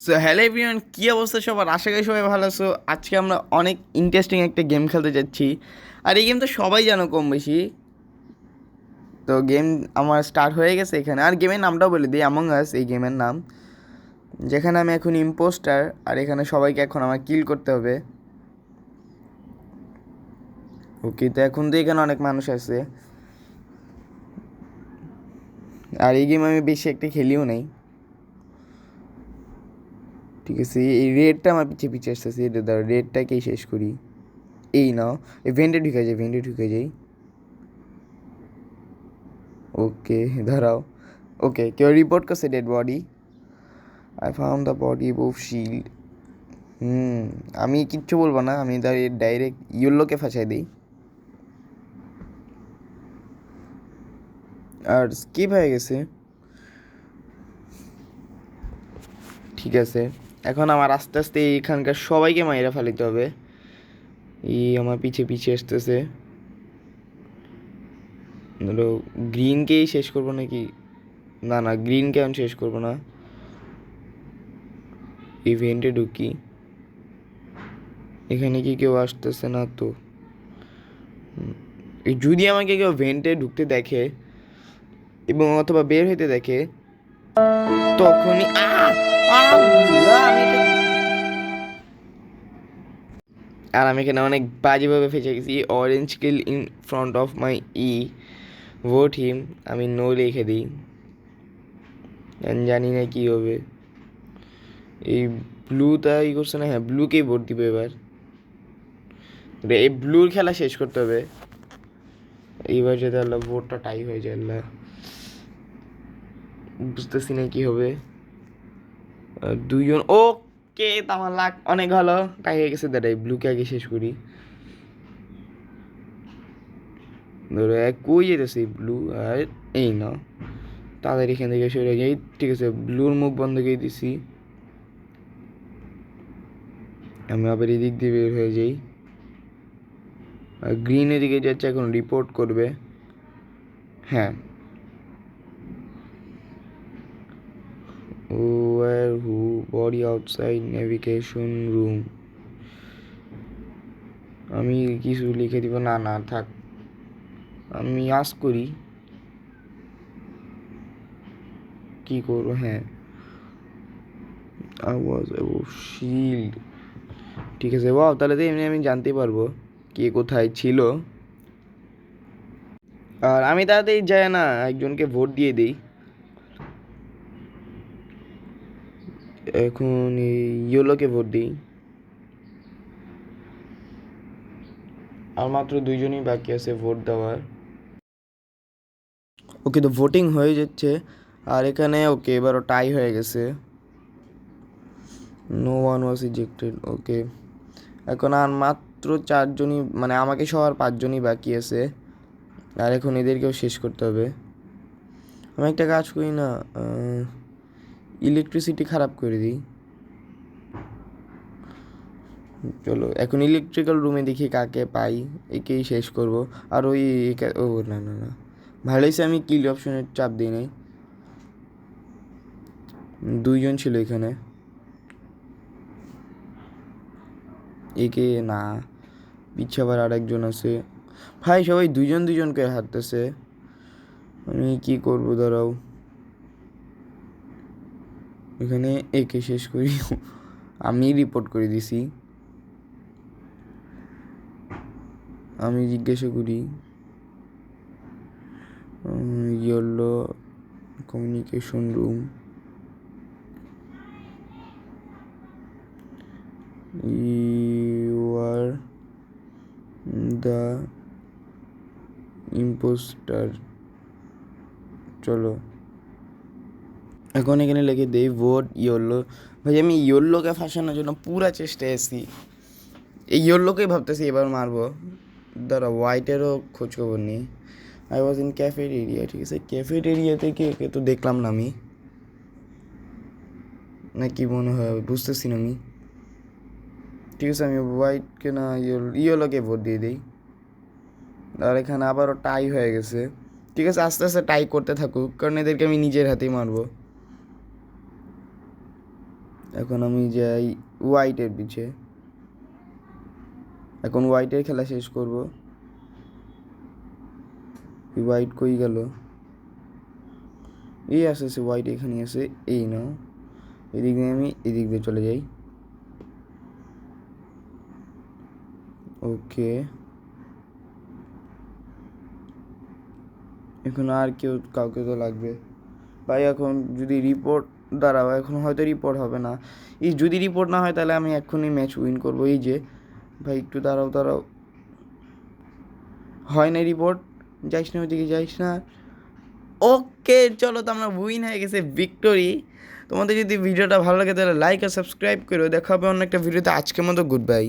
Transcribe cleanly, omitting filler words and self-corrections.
So hello everyone, কী অবস্থা সবার? আশা করি সবাই ভালো আছো। আজকে আমরা অনেক ইন্টারেস্টিং একটা গেম খেলতে যাচ্ছি। আর এই গেম তো সবাই জানো কম বেশি। তো গেম আমার স্টার্ট হয়ে গেছে এখানে। আর গেমের নামটাও বলে দিই, অ্যামং আস এই গেমের নাম। যেখানে আমি এখন ইম্পোস্টার, আর এখানে সবাইকে এখন আমার কিল করতে হবে। ওকে, তো এখন তো এখানে অনেক মানুষ আছে। আর এই গেম আমি বেশি একটা খেলিও নাই। ঠিক আছে, এই রেডটা আমার পিছিয়ে পিছিয়ে আসতেছে। এটা ধরো, রেডটাকেই শেষ করি। এই নাও, এই ভেন্টে ঢুকে যাই, ভেন্টে ঢুকে যাই। ওকে, দাঁড়াও। ওকে, কেউ রিপোর্ট করছে dead body. I found the body of shield. হুম, আমি কিচ্ছু বলবো না, আমি ডাইরেক্ট ইয়েলোকে ফাঁসাই দিই। আর স্কিপ হয়ে গেছে। ঠিক আছে, এখন আমার আস্তে আস্তে এখানকার সবাইকে মাইরা ফেলিতে হবে। এই আমার পিছে পিছে আসতেছে। ধরো, গ্রিনকেই শেষ করবো নাকি? না না, গ্রিনকে আমি শেষ করবো না। ইভেন্টে ঢুকি। এখানে কি কেউ আসতেছে না তো? যদি আমাকে কেউ ভেন্টে ঢুকতে দেখে এবং অথবা বের হইতে দেখে, তখনই আমি আর আমি এখানে অনেক বাজেভাবে ফেসে গেছি। Orange kill in front of my vote him. আমি নো লিখে দিই, জানি না কী হবে। এই ব্লুটা করছে না, হ্যাঁ ব্লুকেই ভোট দিব এবার। এই ব্লুর খেলা শেষ করতে হবে এইবার, যদি আল্লাহ ভোটটা টাই হয়ে যায়। আল্লাহ, বুঝতেছি না কী হবে। দুইজন ওকে, তো আমার লাক অনেক ভালো, টাই হয়ে গেছে। দাঁড়াই, ব্লুকে আগে শেষ করি। ধরো কই যেতেছে ব্লু, আর এই না, তাদের এখান থেকে সরে যাই। ঠিক আছে, ব্লুর মুখ বন্ধ করে দিছি। আমি আবার এদিক দিয়ে বের হয়ে যাই। আর গ্রিন এদিকে যাচ্ছে, এখন রিপোর্ট করবে। হ্যাঁ, ওয়ার হু বডি আউটসাইড নেভিগেশন রুম। আমি কিছু লিখে দিব। না না থাক, আমি আস করি কি করবো। হ্যাঁ, আওয়াজ শিল্ড। ঠিক আছে, বাহ, তাহলে তো এমনি আমি জানতেই পারবো কে কোথায় ছিল। আর আমি তাড়াতাড়ি যাই না, একজনকে ভোট দিয়ে দিই। এখন এই ইয়েলোকে ভোট দিই। আর মাত্র দুইজনই বাকি আছে ভোট দেওয়ার। ওকে, তো ভোটিং হয়ে যাচ্ছে। আর এখানে ওকে, এবারও টাই হয়ে গেছে। No one was ইজেক্টেড। ওকে, এখন আর মাত্র চারজনই, মানে আমাকে সহ আর পাঁচজনই বাকি আছে। আর এখন এদেরকেও শেষ করতে হবে। আমি একটা কাজ করি না, ইলেকট্রিসিটি খারাপ করে দিই। চলো, এখন ইলেকট্রিক্যাল রুমে দেখি কাকে পাই, একেই শেষ করব। আর ওই ও না না না, ভালো হয়েছে আমি কিল অপশনের চাপ দিই নাই। দুইজন ছিল এখানে। একে না, পিছে আবার আরেকজন আছে। ভাই সবাই দুইজন দুইজনকে হাঁটতেছে, আমি কি করব? দাঁড়াও, এখানে একে শেষ করি। আমি রিপোর্ট করে দিছি। আমি জিজ্ঞাসা করি, yellow communication room. You are the impostor. চলো, এখন এখানে লিখে দেই ভোট ইয়েলো। ভাই আমি ইয়েলোকে ফাঁসানোর জন্য পুরা চেষ্টায় আছি। এই ইয়েলোকেই ভাবতেছি এবার মারবো। দাঁড়া, হোয়াইটেরও খোঁজ খবর নেই। আই ওয়াজ ইন ক্যাফের এরিয়া। ঠিক আছে, ক্যাফের এরিয়া থেকে একে তো দেখলাম না আমি, না কি মনে হয় বুঝতেছি না আমি। ঠিক আছে, আমি হোয়াইটকে না ইয়েলোকে ভোট দিয়ে দিই। আর এখানে আবারও টাই হয়ে গেছে। ঠিক আছে, আস্তে আস্তে টাই করতে থাকুক, কারণ এদেরকে আমি নিজের হাতেই মারবো। এখন আমি যাই হোয়াইটের পিছে। এখন হোয়াইটের খেলা শেষ করব। হোয়াইট কই গেল? এই আছে হোয়াইট, এখানে আছে। এই নাও, এদিক দিয়ে আমি এদিক দিয়ে চলে যাই। ওকে, এখন আর কাউকে তো লাগবে ভাই। এখন যদি রিপোর্ট দাঁড়াও, এখন হয়তো রিপোর্ট হবে না। এই যদি রিপোর্ট না হয় তাহলে আমি এক্ষুনি ম্যাচ উইন করবো। এই যে ভাই, একটু দাঁড়াও। হয় না রিপোর্ট, যাইস না ওইদিকে, যাইস না। ওকে চলো, তো আমরা উইন হয়ে গেছে, ভিক্টোরি। তোমাদের যদি ভিডিওটা ভালো লাগে তাহলে লাইক আর সাবস্ক্রাইব করো। দেখা হবে অন্য একটা ভিডিওতে। আজকের মতো গুড বাই।